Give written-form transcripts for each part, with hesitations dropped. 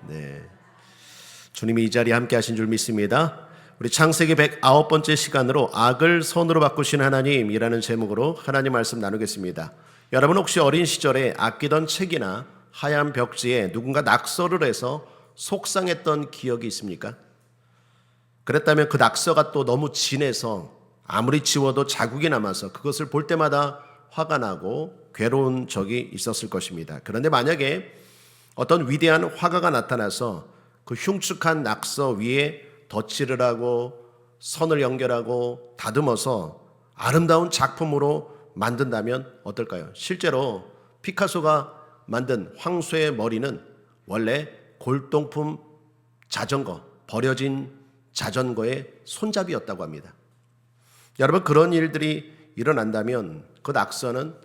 네, 주님이 이 자리에 함께 하신 줄 믿습니다. 우리 창세기 109번째 시간으로 악을 선으로 바꾸신 하나님이라는 제목으로 하나님 말씀 나누겠습니다. 여러분 혹시 어린 시절에 아끼던 책이나 하얀 벽지에 누군가 낙서를 해서 속상했던 기억이 있습니까? 그랬다면 그 낙서가 또 너무 진해서 아무리 지워도 자국이 남아서 그것을 볼 때마다 화가 나고 괴로운 적이 있었을 것입니다. 그런데 만약에 어떤 위대한 화가가 나타나서 그 흉측한 낙서 위에 덧칠을 하고 선을 연결하고 다듬어서 아름다운 작품으로 만든다면 어떨까요? 실제로 피카소가 만든 황소의 머리는 원래 골동품 자전거, 버려진 자전거의 손잡이였다고 합니다. 여러분, 그런 일들이 일어난다면 그 낙서는,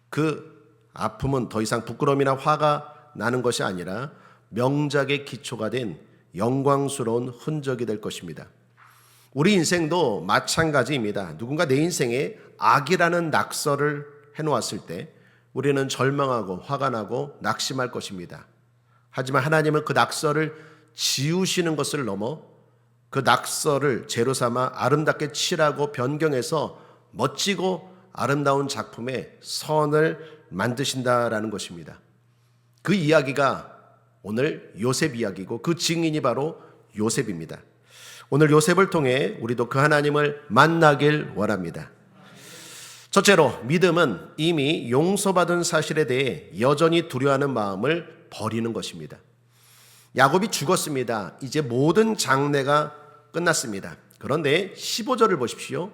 그 아픔은 더 이상 부끄러움이나 화가 나는 것이 아니라 명작의 기초가 된 영광스러운 흔적이 될 것입니다. 우리 인생도 마찬가지입니다. 누군가 내 인생에 악이라는 낙서를 해놓았을 때 우리는 절망하고 화가 나고 낙심할 것입니다. 하지만 하나님은 그 낙서를 지우시는 것을 넘어 그 낙서를 재로 삼아 아름답게 칠하고 변경해서 멋지고 아름다운 작품의 선을 만드신다라는 것입니다. 그 이야기가 오늘 요셉 이야기고 그 증인이 바로 요셉입니다. 오늘 요셉을 통해 우리도 그 하나님을 만나길 원합니다. 첫째로, 믿음은 이미 용서받은 사실에 대해 여전히 두려워하는 마음을 버리는 것입니다. 야곱이 죽었습니다. 이제 모든 장례가 끝났습니다. 그런데 15절을 보십시오.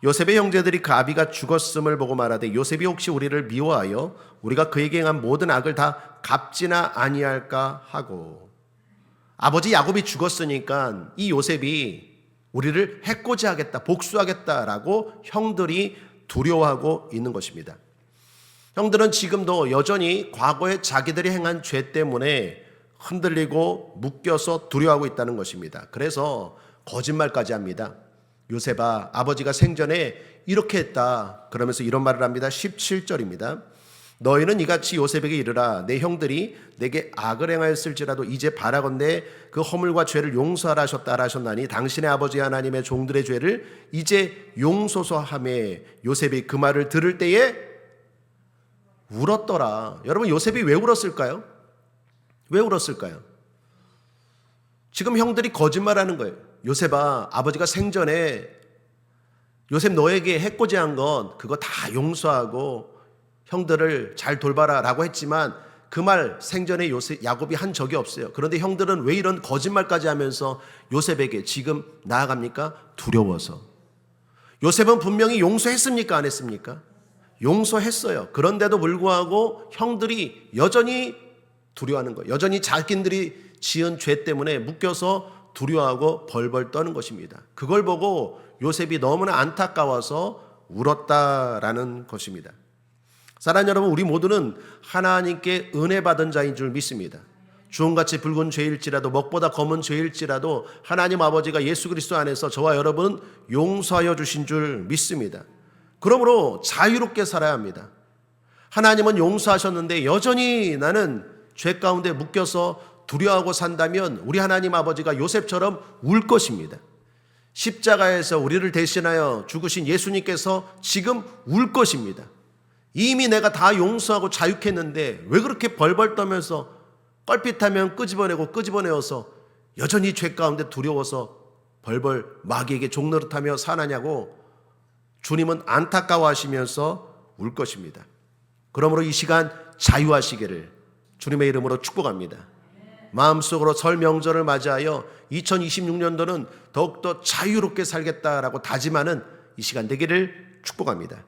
요셉의 형제들이 그 아비가 죽었음을 보고 말하되 요셉이 혹시 우리를 미워하여 우리가 그에게 행한 모든 악을 다 갚지나 아니할까 하고. 아버지 야곱이 죽었으니까 이 요셉이 우리를 해코지하겠다, 복수하겠다라고 형들이 두려워하고 있는 것입니다. 형들은 지금도 여전히 과거에 자기들이 행한 죄 때문에 흔들리고 묶여서 두려워하고 있다는 것입니다. 그래서 거짓말까지 합니다. 요셉아, 아버지가 생전에 이렇게 했다. 그러면서 이런 말을 합니다. 17절입니다. 너희는 이같이 요셉에게 이르라. 내 형들이 내게 악을 행하였을지라도 이제 바라건대 그 허물과 죄를 용서하라 하셨나니 당신의 아버지 하나님의 종들의 죄를 이제 용서서 하매. 요셉이 그 말을 들을 때에 울었더라. 여러분, 요셉이 왜 울었을까요? 왜 울었을까요? 지금 형들이 거짓말하는 거예요. 요셉아, 아버지가 생전에 요셉 너에게 해코지한 건 그거 다 용서하고 형들을 잘 돌봐라 라고 했지만 그 말 생전에 야곱이 한 적이 없어요. 그런데 형들은 왜 이런 거짓말까지 하면서 요셉에게 지금 나아갑니까? 두려워서. 요셉은 분명히 용서했습니까? 안 했습니까? 용서했어요. 그런데도 불구하고 형들이 여전히 두려워하는 거예요. 여전히 자기들이 지은 죄 때문에 묶여서 두려워하고 벌벌 떠는 것입니다. 그걸 보고 요셉이 너무나 안타까워서 울었다라는 것입니다. 사랑하는 여러분, 우리 모두는 하나님께 은혜 받은 자인 줄 믿습니다. 주홍같이 붉은 죄일지라도 먹보다 검은 죄일지라도 하나님 아버지가 예수 그리스도 안에서 저와 여러분 용서하여 주신 줄 믿습니다. 그러므로 자유롭게 살아야 합니다. 하나님은 용서하셨는데 여전히 나는 죄 가운데 묶여서 두려워하고 산다면 우리 하나님 아버지가 요셉처럼 울 것입니다. 십자가에서 우리를 대신하여 죽으신 예수님께서 지금 울 것입니다. 이미 내가 다 용서하고 자유했는데 왜 그렇게 벌벌 떠면서 껄핏하면 끄집어내어서 여전히 죄 가운데 두려워서 벌벌 마귀에게 종노릇하며 사나냐고 주님은 안타까워하시면서 울 것입니다. 그러므로 이 시간 자유하시기를 주님의 이름으로 축복합니다. 마음속으로 설 명절을 맞이하여 2026년도는 더욱더 자유롭게 살겠다라고 다짐하는 이 시간 되기를 축복합니다.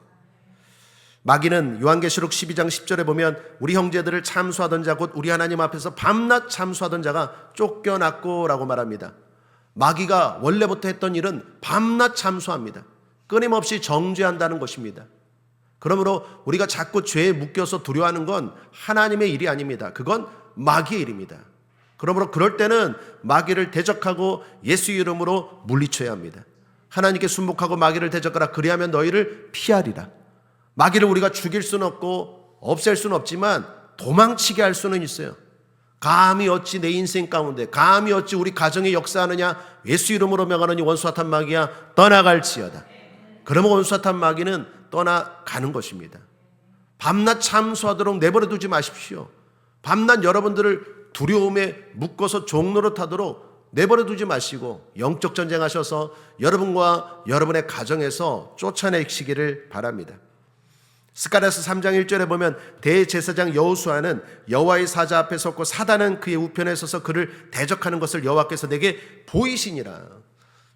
마귀는 요한계시록 12장 10절에 보면 우리 형제들을 참수하던 자 곧 우리 하나님 앞에서 밤낮 참수하던 자가 쫓겨났고 라고 말합니다. 마귀가 원래부터 했던 일은 밤낮 참수합니다. 끊임없이 정죄한다는 것입니다. 그러므로 우리가 자꾸 죄에 묶여서 두려워하는 건 하나님의 일이 아닙니다. 그건 마귀의 일입니다. 그러므로 그럴 때는 마귀를 대적하고 예수 이름으로 물리쳐야 합니다. 하나님께 순복하고 마귀를 대적하라. 그리하면 너희를 피하리라. 마귀를 우리가 죽일 수는 없고 없앨 수는 없지만 도망치게 할 수는 있어요. 감히 어찌 내 인생 가운데, 감히 어찌 우리 가정에 역사하느냐. 예수 이름으로 명하노니 원수사탄 마귀야 떠나갈지어다. 그러면 원수사탄 마귀는 떠나가는 것입니다. 밤낮 참수하도록 내버려 두지 마십시오. 밤낮 여러분들을 두려움에 묶어서 종노릇하도록 내버려 두지 마시고 영적 전쟁하셔서 여러분과 여러분의 가정에서 쫓아내시기를 바랍니다. 스가랴서 3장 1절에 보면 대제사장 여호수아는 여호와의 사자 앞에 섰고 사단은 그의 우편에 서서 그를 대적하는 것을 여호와께서 내게 보이시니라.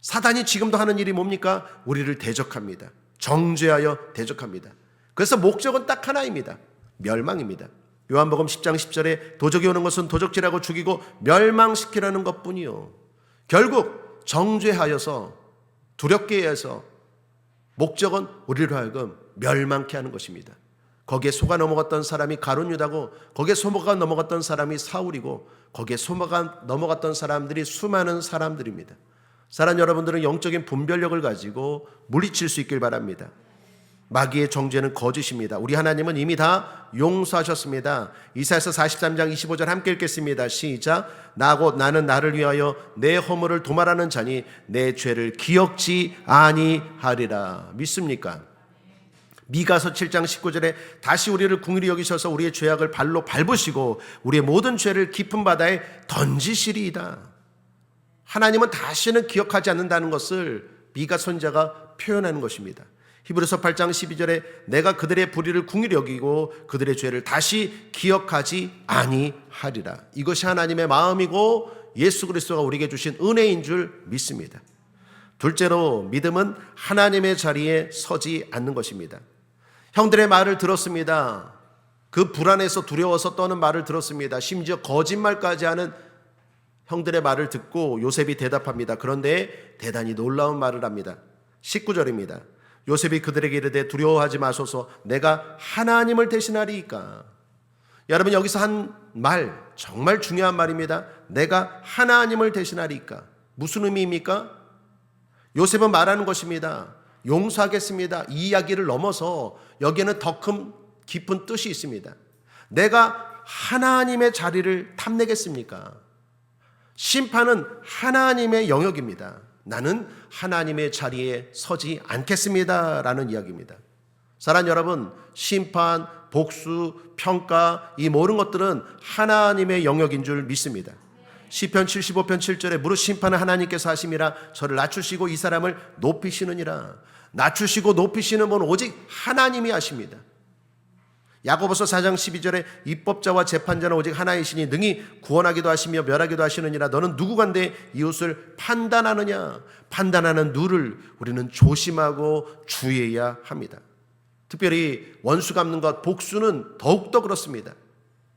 사단이 지금도 하는 일이 뭡니까? 우리를 대적합니다. 정죄하여 대적합니다. 그래서 목적은 딱 하나입니다. 멸망입니다. 요한복음 10장 10절에 도적이 오는 것은 도적질하고 죽이고 멸망시키라는 것뿐이요. 결국 정죄하여서 두렵게 해서 목적은 우리로 하여금 멸망케 하는 것입니다. 거기에 속아 넘어갔던 사람이 가룟 유다고, 거기에 속아 넘어갔던 사람이 사울이고, 거기에 속아 넘어갔던 사람들이 수많은 사람들입니다. 사랑하는 여러분들은 영적인 분별력을 가지고 물리칠 수 있길 바랍니다. 마귀의 정죄는 거짓입니다. 우리 하나님은 이미 다 용서하셨습니다. 이사야서 43장 25절 함께 읽겠습니다. 시작. 나는 나를 위하여 내 허물을 도말하는 자니 내 죄를 기억지 아니하리라. 믿습니까? 미가서 7장 19절에 다시 우리를 긍휼히 여기셔서 우리의 죄악을 발로 밟으시고 우리의 모든 죄를 깊은 바다에 던지시리이다. 하나님은 다시는 기억하지 않는다는 것을 미가 선지자가 표현하는 것입니다. 히브리서 8장 12절에 내가 그들의 불의를 긍휼히 여기고 그들의 죄를 다시 기억하지 아니하리라. 이것이 하나님의 마음이고 예수 그리스도가 우리에게 주신 은혜인 줄 믿습니다. 둘째로 믿음은 하나님의 자리에 서지 않는 것입니다. 형들의 말을 들었습니다. 그 불안해서 두려워서 떠는 말을 들었습니다. 심지어 거짓말까지 하는 형들의 말을 듣고 요셉이 대답합니다. 그런데 대단히 놀라운 말을 합니다. 19절입니다. 요셉이 그들에게 이르되 두려워하지 마소서 내가 하나님을 대신하리이까. 여러분 여기서 한 말 정말 중요한 말입니다. 내가 하나님을 대신하리이까. 무슨 의미입니까? 요셉은 말하는 것입니다. 용서하겠습니다. 이 이야기를 넘어서 여기에는 더 큰 깊은 뜻이 있습니다. 내가 하나님의 자리를 탐내겠습니까? 심판은 하나님의 영역입니다. 나는 하나님의 자리에 서지 않겠습니다 라는 이야기입니다. 사랑하는 여러분, 심판, 복수, 평가 이 모든 것들은 하나님의 영역인 줄 믿습니다. 시편 75편 7절에 무릇 심판은 하나님께서 하심이라 저를 낮추시고 이 사람을 높이시느니라. 낮추시고 높이시는 분은 오직 하나님이 하십니다. 야고보서 4장 12절에 입법자와 재판자는 오직 하나이시니 능히 구원하기도 하시며 멸하기도 하시느니라. 너는 누구간데 이웃을 판단하느냐. 판단하는 누를 우리는 조심하고 주의해야 합니다. 특별히 원수 갚는 것, 복수는 더욱더 그렇습니다.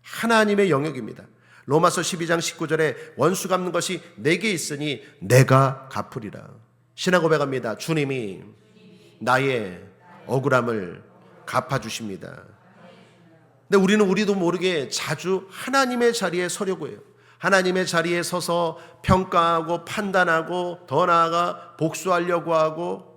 하나님의 영역입니다. 로마서 12장 19절에 원수 갚는 것이 내게 있으니 내가 갚으리라. 신앙 고백합니다. 주님이 나의 억울함을 갚아주십니다. 근데 우리도 모르게 자주 하나님의 자리에 서려고 해요. 하나님의 자리에 서서 평가하고 판단하고 더 나아가 복수하려고 하고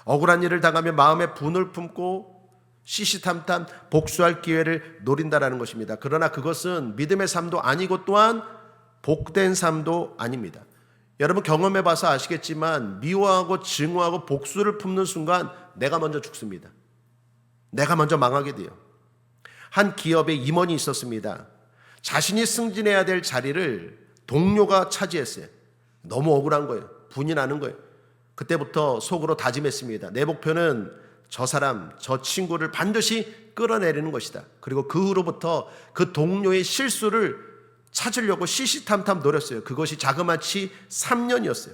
억울한 일을 당하며 마음에 분을 품고 시시탐탐 복수할 기회를 노린다라는 것입니다. 그러나 그것은 믿음의 삶도 아니고 또한 복된 삶도 아닙니다. 여러분 경험해 봐서 아시겠지만 미워하고 증오하고 복수를 품는 순간 내가 먼저 죽습니다. 내가 먼저 망하게 돼요. 한 기업에 임원이 있었습니다. 자신이 승진해야 될 자리를 동료가 차지했어요. 너무 억울한 거예요. 분이 나는 거예요. 그때부터 속으로 다짐했습니다. 내 목표는 저 사람, 저 친구를 반드시 끌어내리는 것이다. 그리고 그 후로부터 그 동료의 실수를 찾으려고 시시탐탐 노렸어요. 그것이 자그마치 3년이었어요.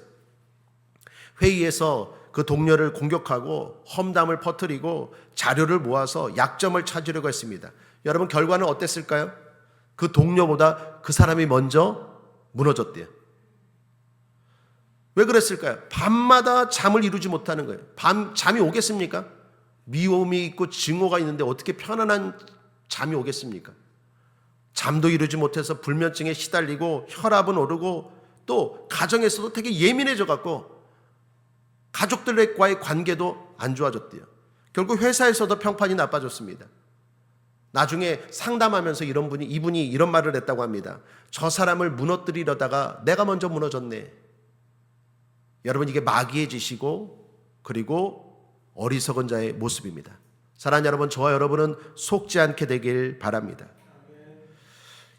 회의에서 그 동료를 공격하고 험담을 퍼뜨리고 자료를 모아서 약점을 찾으려고 했습니다. 여러분 결과는 어땠을까요? 그 동료보다 그 사람이 먼저 무너졌대요. 왜 그랬을까요? 밤마다 잠을 이루지 못하는 거예요. 잠이 오겠습니까? 미움이 있고 증오가 있는데 어떻게 편안한 잠이 오겠습니까? 잠도 이루지 못해서 불면증에 시달리고 혈압은 오르고 또 가정에서도 되게 예민해져 갖고 가족들과의 관계도 안 좋아졌대요. 결국 회사에서도 평판이 나빠졌습니다. 나중에 상담하면서 이분이 이런 말을 했다고 합니다. 저 사람을 무너뜨리려다가 내가 먼저 무너졌네. 여러분, 이게 마귀의 짓이고 그리고 어리석은 자의 모습입니다. 사랑하는 여러분, 저와 여러분은 속지 않게 되길 바랍니다.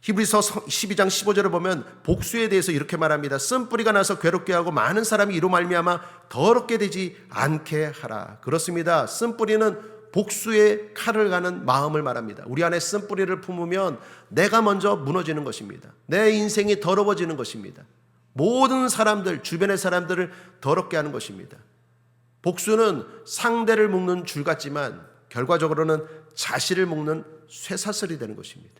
히브리서 12장 15절을 보면 복수에 대해서 이렇게 말합니다. 쓴뿌리가 나서 괴롭게 하고 많은 사람이 이로 말미암아 더럽게 되지 않게 하라. 그렇습니다. 쓴뿌리는 복수의 칼을 가는 마음을 말합니다. 우리 안에 쓴뿌리를 품으면 내가 먼저 무너지는 것입니다. 내 인생이 더러워지는 것입니다. 모든 사람들, 주변의 사람들을 더럽게 하는 것입니다. 복수는 상대를 묶는 줄 같지만 결과적으로는 자신을 묶는 쇠사슬이 되는 것입니다.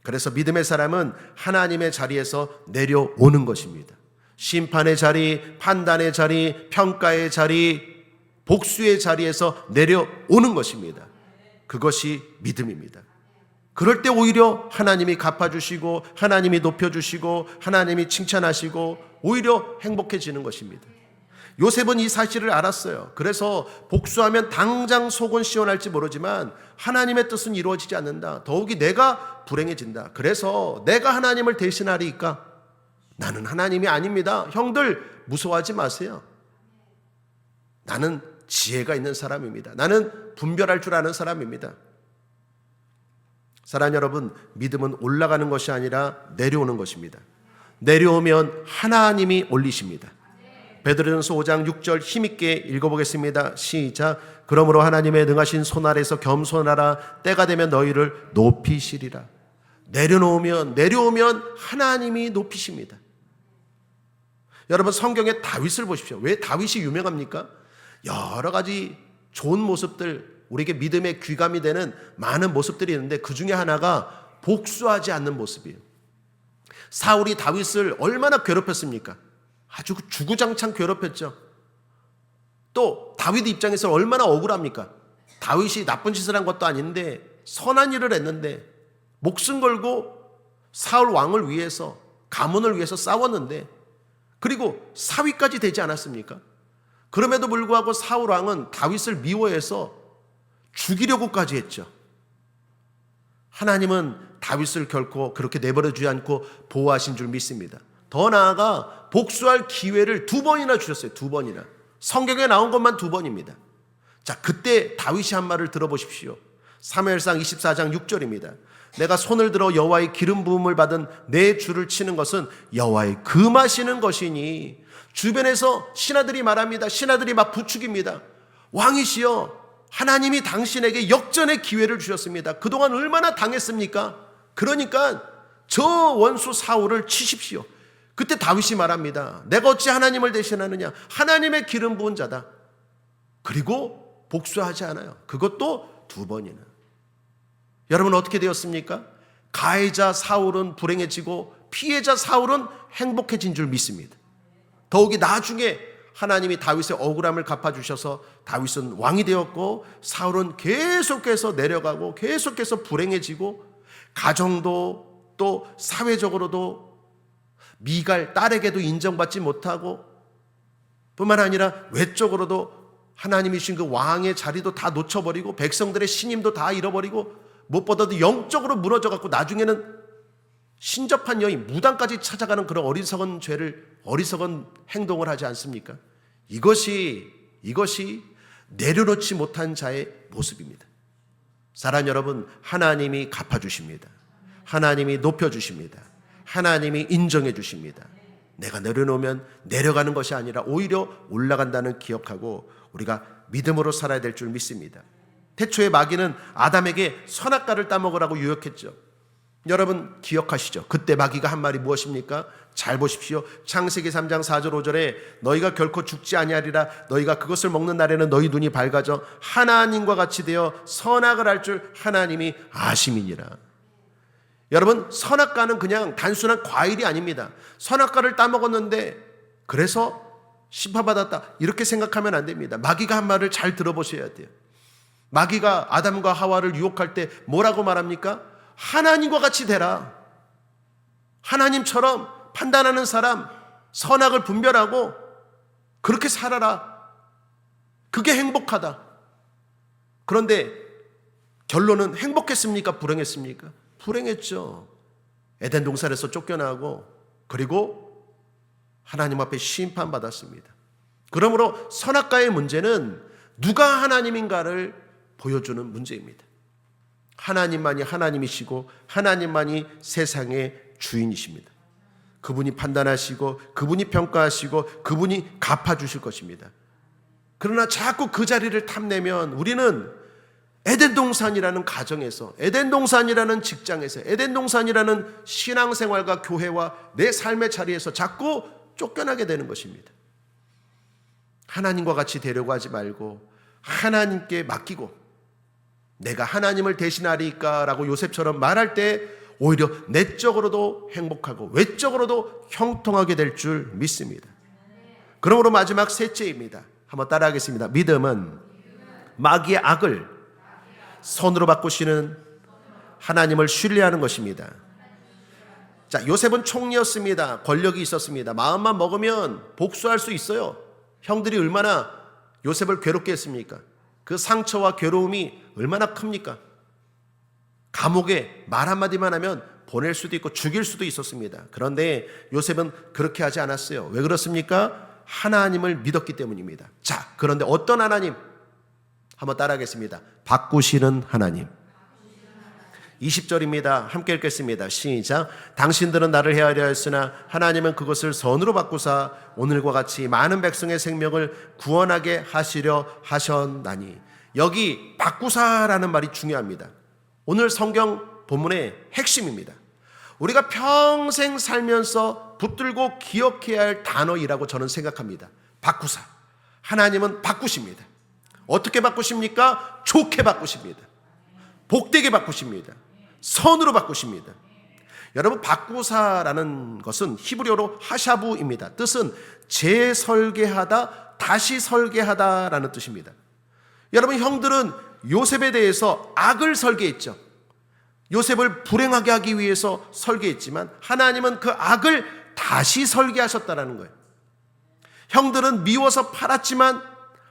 그래서 믿음의 사람은 하나님의 자리에서 내려오는 것입니다. 심판의 자리, 판단의 자리, 평가의 자리, 복수의 자리에서 내려오는 것입니다. 그것이 믿음입니다. 그럴 때 오히려 하나님이 갚아주시고 하나님이 높여주시고 하나님이 칭찬하시고 오히려 행복해지는 것입니다. 요셉은 이 사실을 알았어요. 그래서 복수하면 당장 속은 시원할지 모르지만 하나님의 뜻은 이루어지지 않는다. 더욱이 내가 불행해진다. 그래서 내가 하나님을 대신하리까? 나는 하나님이 아닙니다. 형들 무서워하지 마세요. 나는 지혜가 있는 사람입니다. 나는 분별할 줄 아는 사람입니다. 사랑하는 여러분, 믿음은 올라가는 것이 아니라 내려오는 것입니다. 내려오면 하나님이 올리십니다. 베드로전서 5장 6절 힘있게 읽어보겠습니다. 시작. 그러므로 하나님의 능하신 손 아래서 겸손하라. 때가 되면 너희를 높이시리라. 내려오면 하나님이 높이십니다. 여러분, 성경의 다윗을 보십시오. 왜 다윗이 유명합니까? 여러 가지 좋은 모습들, 우리에게 믿음의 귀감이 되는 많은 모습들이 있는데 그 중에 하나가 복수하지 않는 모습이에요. 사울이 다윗을 얼마나 괴롭혔습니까? 아주 주구장창 괴롭혔죠. 또 다윗 입장에서 얼마나 억울합니까? 다윗이 나쁜 짓을 한 것도 아닌데 선한 일을 했는데 목숨 걸고 사울 왕을 위해서, 가문을 위해서 싸웠는데, 그리고 사위까지 되지 않았습니까? 그럼에도 불구하고 사울 왕은 다윗을 미워해서 죽이려고까지 했죠. 하나님은 다윗을 결코 그렇게 내버려두지 않고 보호하신 줄 믿습니다. 더 나아가 복수할 기회를 2번이나 주셨어요. 2번이나. 성경에 나온 것만 2번입니다. 자, 그때 다윗이 한 말을 들어보십시오. 사무엘상 24장 6절입니다. 내가 손을 들어 여호와의 기름 부음을 받은 내 주를 치는 것은 여호와의 금하시는 것이니. 주변에서 신하들이 말합니다. 신하들이 막 부추깁니다. 왕이시여, 하나님이 당신에게 역전의 기회를 주셨습니다. 그동안 얼마나 당했습니까? 그러니까 저 원수 사울을 치십시오. 그때 다윗이 말합니다. 내가 어찌 하나님을 대신하느냐? 하나님의 기름 부은 자다. 그리고 복수하지 않아요. 그것도 2번이나. 여러분, 어떻게 되었습니까? 가해자 사울은 불행해지고 피해자 사울은 행복해진 줄 믿습니다. 더욱이 나중에 하나님이 다윗의 억울함을 갚아주셔서 다윗은 왕이 되었고 사울은 계속해서 내려가고 계속해서 불행해지고 가정도 또 사회적으로도 미갈 딸에게도 인정받지 못하고 뿐만 아니라 외적으로도 하나님이 주신 그 왕의 자리도 다 놓쳐버리고 백성들의 신임도 다 잃어버리고 무엇보다도 영적으로 무너져갖고 나중에는 신접한 여인 무당까지 찾아가는 그런 어리석은 행동을 하지 않습니까? 이것이 내려놓지 못한 자의 모습입니다. 사랑하는 여러분, 하나님이 갚아주십니다. 하나님이 높여주십니다. 하나님이 인정해 주십니다. 내가 내려놓으면 내려가는 것이 아니라 오히려 올라간다는 기억하고 우리가 믿음으로 살아야 될 줄 믿습니다. 태초에 마귀는 아담에게 선악과를 따먹으라고 유혹했죠. 여러분 기억하시죠? 그때 마귀가 한 말이 무엇입니까? 잘 보십시오. 창세기 3장 4절 5절에 너희가 결코 죽지 아니하리라. 너희가 그것을 먹는 날에는 너희 눈이 밝아져 하나님과 같이 되어 선악을 할 줄 하나님이 아심이니라. 여러분, 선악과는 그냥 단순한 과일이 아닙니다. 선악과를 따먹었는데 그래서 심판받았다, 이렇게 생각하면 안 됩니다. 마귀가 한 말을 잘 들어보셔야 돼요. 마귀가 아담과 하와를 유혹할 때 뭐라고 말합니까? 하나님과 같이 되라. 하나님처럼 판단하는 사람, 선악을 분별하고 그렇게 살아라. 그게 행복하다. 그런데 결론은 행복했습니까? 불행했습니까? 불행했죠. 에덴 동산에서 쫓겨나고 그리고 하나님 앞에 심판받았습니다. 그러므로 선악과의 문제는 누가 하나님인가를 보여주는 문제입니다. 하나님만이 하나님이시고 하나님만이 세상의 주인이십니다. 그분이 판단하시고 그분이 평가하시고 그분이 갚아주실 것입니다. 그러나 자꾸 그 자리를 탐내면 우리는 에덴 동산이라는 가정에서, 에덴 동산이라는 직장에서, 에덴 동산이라는 신앙생활과 교회와 내 삶의 자리에서 자꾸 쫓겨나게 되는 것입니다. 하나님과 같이 되려고 하지 말고 하나님께 맡기고 내가 하나님을 대신하리까 라고 요셉처럼 말할 때 오히려 내적으로도 행복하고 외적으로도 형통하게 될 줄 믿습니다. 그러므로 마지막 셋째입니다. 한번 따라하겠습니다. 믿음은 마귀의 악을 선으로 바꾸시는 하나님을 신뢰하는 것입니다. 자, 요셉은 총리였습니다. 권력이 있었습니다. 마음만 먹으면 복수할 수 있어요. 형들이 얼마나 요셉을 괴롭게 했습니까? 그 상처와 괴로움이 얼마나 큽니까? 감옥에 말 한마디만 하면 보낼 수도 있고 죽일 수도 있었습니다. 그런데 요셉은 그렇게 하지 않았어요. 왜 그렇습니까? 하나님을 믿었기 때문입니다. 자, 그런데 어떤 하나님? 한번 따라하겠습니다. 바꾸시는 하나님. 20절입니다. 함께 읽겠습니다. 시작. 당신들은 나를 헤아려 했으나 하나님은 그것을 선으로 바꾸사 오늘과 같이 많은 백성의 생명을 구원하게 하시려 하셨나니. 여기 바꾸사라는 말이 중요합니다. 오늘 성경 본문의 핵심입니다. 우리가 평생 살면서 붙들고 기억해야 할 단어이라고 저는 생각합니다. 바꾸사. 하나님은 바꾸십니다. 어떻게 바꾸십니까? 좋게 바꾸십니다. 복되게 바꾸십니다. 선으로 바꾸십니다. 여러분, 바꾸사라는 것은 히브리어로 하샤부입니다. 뜻은 재설계하다, 다시 설계하다라는 뜻입니다. 여러분, 형들은 요셉에 대해서 악을 설계했죠. 요셉을 불행하게 하기 위해서 설계했지만 하나님은 그 악을 다시 설계하셨다는 거예요. 형들은 미워서 팔았지만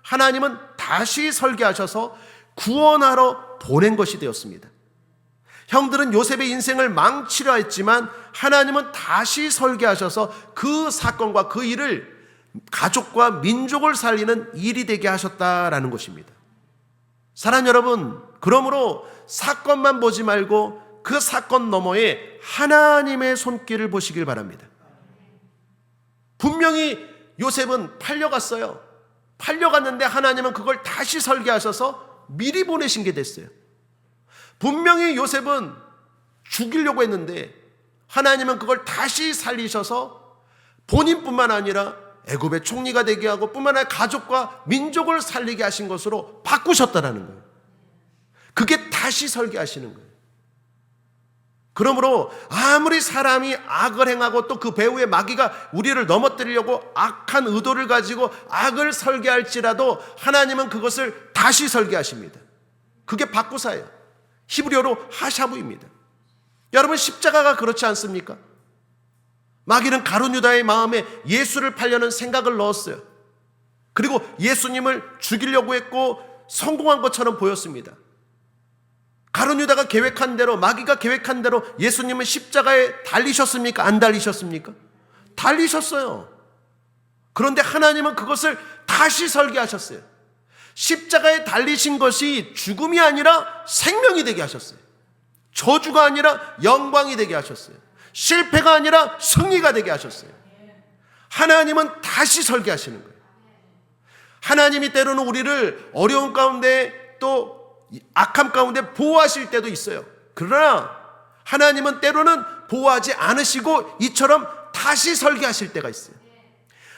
하나님은 다시 설계하셔서 구원하러 보낸 것이 되었습니다. 형들은 요셉의 인생을 망치려 했지만 하나님은 다시 설계하셔서 그 사건과 그 일을 가족과 민족을 살리는 일이 되게 하셨다라는 것입니다. 사랑하는 여러분, 그러므로 사건만 보지 말고 그 사건 너머에 하나님의 손길을 보시길 바랍니다. 분명히 요셉은 팔려갔어요. 팔려갔는데 하나님은 그걸 다시 설계하셔서 미리 보내신 게 됐어요. 분명히 요셉은 죽이려고 했는데 하나님은 그걸 다시 살리셔서 본인뿐만 아니라 애굽의 총리가 되게 하고 뿐만 아니라 가족과 민족을 살리게 하신 것으로 바꾸셨다는 거예요. 그게 다시 설계하시는 거예요. 그러므로 아무리 사람이 악을 행하고 또 그 배후의 마귀가 우리를 넘어뜨리려고 악한 의도를 가지고 악을 설계할지라도 하나님은 그것을 다시 설계하십니다. 그게 바꾸사예요. 히브리어로 하샤부입니다. 여러분, 십자가가 그렇지 않습니까? 마귀는 가룟 유다의 마음에 예수를 팔려는 생각을 넣었어요. 그리고 예수님을 죽이려고 했고 성공한 것처럼 보였습니다. 가룟 유다가 계획한 대로, 마귀가 계획한 대로 예수님은 십자가에 달리셨습니까? 안 달리셨습니까? 달리셨어요. 그런데 하나님은 그것을 다시 설계하셨어요. 십자가에 달리신 것이 죽음이 아니라 생명이 되게 하셨어요. 저주가 아니라 영광이 되게 하셨어요. 실패가 아니라 승리가 되게 하셨어요. 하나님은 다시 설계하시는 거예요. 하나님이 때로는 우리를 어려운 가운데 또 악함 가운데 보호하실 때도 있어요. 그러나 하나님은 때로는 보호하지 않으시고 이처럼 다시 설계하실 때가 있어요.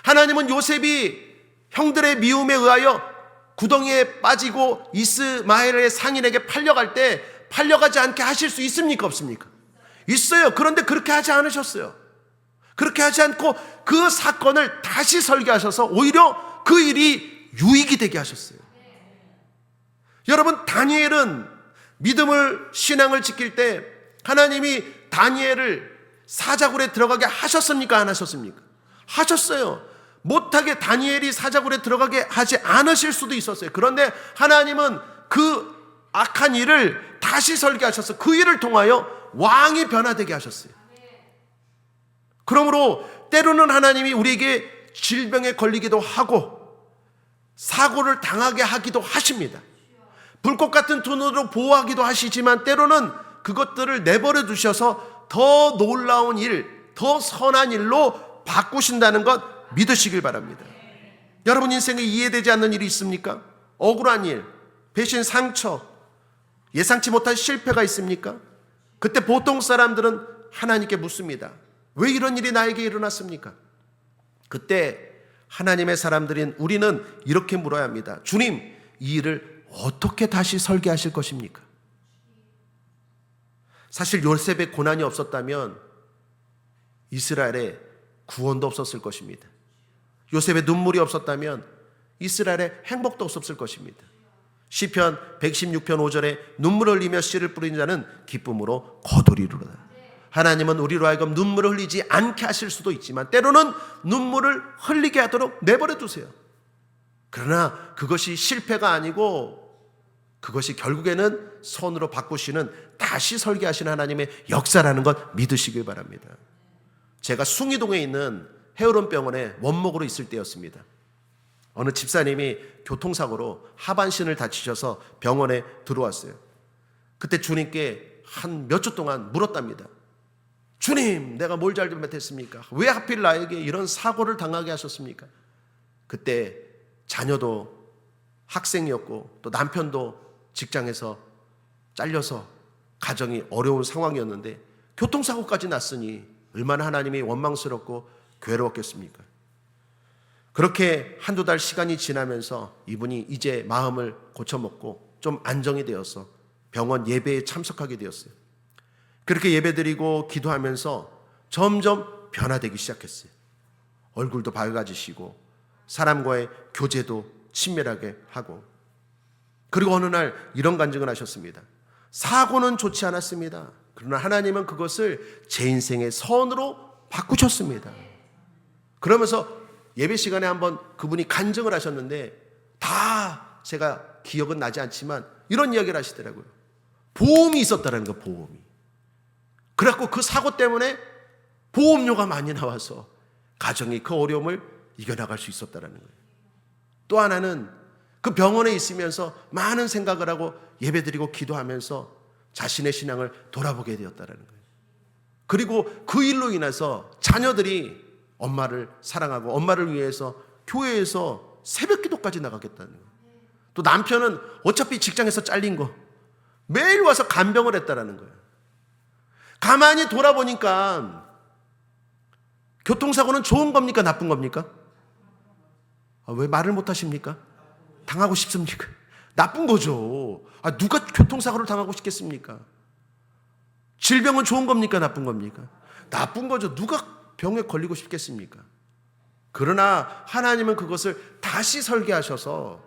하나님은 요셉이 형들의 미움에 의하여 구덩이에 빠지고 이스마엘의 상인에게 팔려갈 때 팔려가지 않게 하실 수 있습니까? 없습니까? 있어요. 그런데 그렇게 하지 않으셨어요. 그렇게 하지 않고 그 사건을 다시 설계하셔서 오히려 그 일이 유익이 되게 하셨어요. 여러분, 다니엘은 믿음을, 신앙을 지킬 때 하나님이 다니엘을 사자굴에 들어가게 하셨습니까? 안 하셨습니까? 하셨어요. 못하게 다니엘이 사자굴에 들어가게 하지 않으실 수도 있었어요. 그런데 하나님은 그 악한 일을 다시 설계하셔서 그 일을 통하여 왕이 변화되게 하셨어요. 그러므로 때로는 하나님이 우리에게 질병에 걸리기도 하고 사고를 당하게 하기도 하십니다. 불꽃 같은 두 눈으로 보호하기도 하시지만 때로는 그것들을 내버려 두셔서 더 놀라운 일, 더 선한 일로 바꾸신다는 것 믿으시길 바랍니다. 여러분 인생에 이해되지 않는 일이 있습니까? 억울한 일, 배신, 상처, 예상치 못한 실패가 있습니까? 그때 보통 사람들은 하나님께 묻습니다. 왜 이런 일이 나에게 일어났습니까? 그때 하나님의 사람들인 우리는 이렇게 물어야 합니다. 주님, 이 일을 어떻게 다시 설계하실 것입니까? 사실 요셉의 고난이 없었다면 이스라엘에 구원도 없었을 것입니다. 요셉의 눈물이 없었다면 이스라엘에 행복도 없었을 것입니다. 시편 116편 5절에 눈물을 흘리며 씨를 뿌린 자는 기쁨으로 거두리로다. 하나님은 우리로 하여금 눈물을 흘리지 않게 하실 수도 있지만 때로는 눈물을 흘리게 하도록 내버려 두세요. 그러나 그것이 실패가 아니고 그것이 결국에는 선으로 바꾸시는 다시 설계하시는 하나님의 역사라는 것 믿으시길 바랍니다. 제가 숭이동에 있는 해오론병원에 원목으로 있을 때였습니다. 어느 집사님이 교통사고로 하반신을 다치셔서 병원에 들어왔어요. 그때 주님께 한 몇 주 동안 물었답니다. 주님, 내가 뭘 잘못했습니까? 왜 하필 나에게 이런 사고를 당하게 하셨습니까? 그때 자녀도 학생이었고 또 남편도 직장에서 잘려서 가정이 어려운 상황이었는데 교통사고까지 났으니 얼마나 하나님이 원망스럽고 괴로웠겠습니까? 그렇게 한두 달 시간이 지나면서 이분이 이제 마음을 고쳐먹고 좀 안정이 되어서 병원 예배에 참석하게 되었어요. 그렇게 예배드리고 기도하면서 점점 변화되기 시작했어요. 얼굴도 밝아지시고 사람과의 교제도 친밀하게 하고, 그리고 어느 날 이런 간증을 하셨습니다. 사고는 좋지 않았습니다. 그러나 하나님은 그것을 제 인생의 선으로 바꾸셨습니다. 그러면서 예배 시간에 한번 그분이 간증을 하셨는데 다 제가 기억은 나지 않지만 이런 이야기를 하시더라고요. 보험이 있었다는 거, 보험이. 그래갖고 그 사고 때문에 보험료가 많이 나와서 가정이 그 어려움을 이겨나갈 수 있었다는 거예요. 또 하나는 그 병원에 있으면서 많은 생각을 하고 예배드리고 기도하면서 자신의 신앙을 돌아보게 되었다는 거예요. 그리고 그 일로 인해서 자녀들이 엄마를 사랑하고 엄마를 위해서 교회에서 새벽 기도까지 나가겠다는 거예요. 또 남편은 어차피 직장에서 잘린 거 매일 와서 간병을 했다는 거예요. 가만히 돌아보니까 교통사고는 좋은 겁니까? 나쁜 겁니까? 왜 말을 못 하십니까? 당하고 싶습니까? 나쁜 거죠. 누가 교통사고를 당하고 싶겠습니까? 질병은 좋은 겁니까? 나쁜 겁니까? 나쁜 거죠. 누가 병에 걸리고 싶겠습니까? 그러나 하나님은 그것을 다시 설계하셔서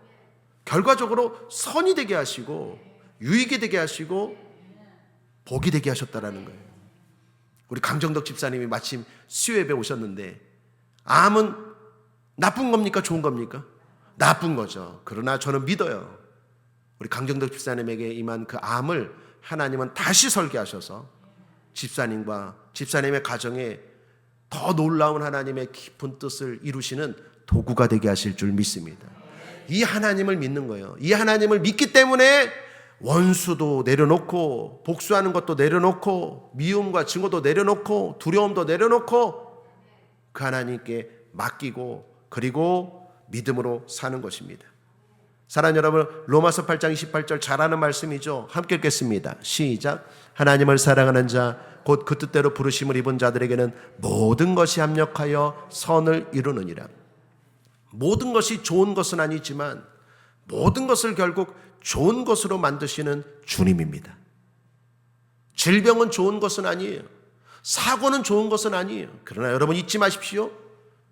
결과적으로 선이 되게 하시고 유익이 되게 하시고 복이 되게 하셨다라는 거예요. 우리 강정덕 집사님이 마침 수요예배 오셨는데 암은 나쁜 겁니까? 좋은 겁니까? 나쁜 거죠. 그러나 저는 믿어요. 우리 강정덕 집사님에게 임한 그 암을 하나님은 다시 설계하셔서 집사님과 집사님의 가정에 더 놀라운 하나님의 깊은 뜻을 이루시는 도구가 되게 하실 줄 믿습니다. 이 하나님을 믿는 거예요. 이 하나님을 믿기 때문에 원수도 내려놓고 복수하는 것도 내려놓고 미움과 증오도 내려놓고 두려움도 내려놓고 그 하나님께 맡기고 그리고 믿음으로 사는 것입니다. 사랑하는 여러분, 로마서 8장 28절 잘 아는 말씀이죠. 함께 읽겠습니다. 시작. 하나님을 사랑하는 자 곧 그 뜻대로 부르심을 입은 자들에게는 모든 것이 합력하여 선을 이루느니라. 모든 것이 좋은 것은 아니지만 모든 것을 결국 좋은 것으로 만드시는 주님입니다. 질병은 좋은 것은 아니에요. 사고는 좋은 것은 아니에요. 그러나 여러분 잊지 마십시오.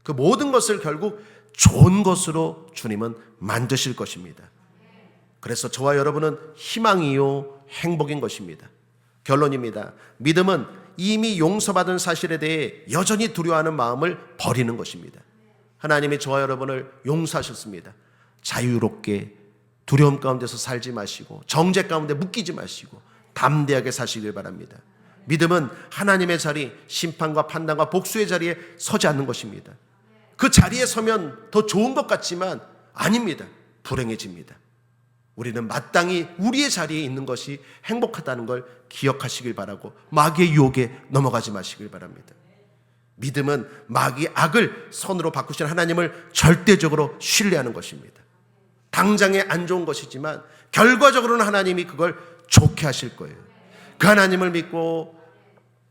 그 모든 것을 결국 좋은 것으로 주님은 만드실 것입니다. 그래서 저와 여러분은 희망이요 행복인 것입니다. 결론입니다. 믿음은 이미 용서받은 사실에 대해 여전히 두려워하는 마음을 버리는 것입니다. 하나님이 저와 여러분을 용서하셨습니다. 자유롭게 두려움 가운데서 살지 마시고 정죄 가운데 묶이지 마시고 담대하게 사시길 바랍니다. 믿음은 하나님의 자리, 심판과 판단과 복수의 자리에 서지 않는 것입니다. 그 자리에 서면 더 좋은 것 같지만 아닙니다. 불행해집니다. 우리는 마땅히 우리의 자리에 있는 것이 행복하다는 걸 기억하시길 바라고 마귀의 유혹에 넘어가지 마시길 바랍니다. 믿음은 마귀의 악을 선으로 바꾸신 하나님을 절대적으로 신뢰하는 것입니다. 당장에 안 좋은 것이지만 결과적으로는 하나님이 그걸 좋게 하실 거예요. 그 하나님을 믿고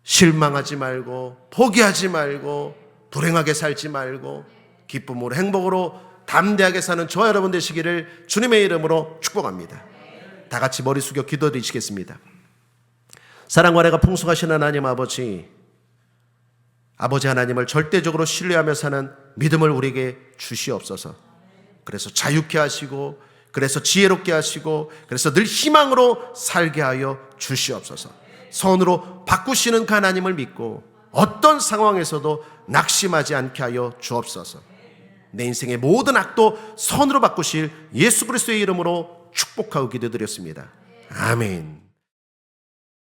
실망하지 말고 포기하지 말고 불행하게 살지 말고 기쁨으로 행복으로 담대하게 사는 저와 여러분 되시기를 주님의 이름으로 축복합니다. 다 같이 머리 숙여 기도드리시겠습니다. 사랑과 은혜가 풍성하신 하나님 아버지 하나님을 절대적으로 신뢰하며 사는 믿음을 우리에게 주시옵소서. 그래서 자유케 하시고 그래서 지혜롭게 하시고 그래서 늘 희망으로 살게 하여 주시옵소서. 선으로 바꾸시는 그 하나님을 믿고 어떤 상황에서도 낙심하지 않게 하여 주옵소서. 내 인생의 모든 악도 선으로 바꾸실 예수 그리스도의 이름으로 축복하고 기도드렸습니다. 아멘.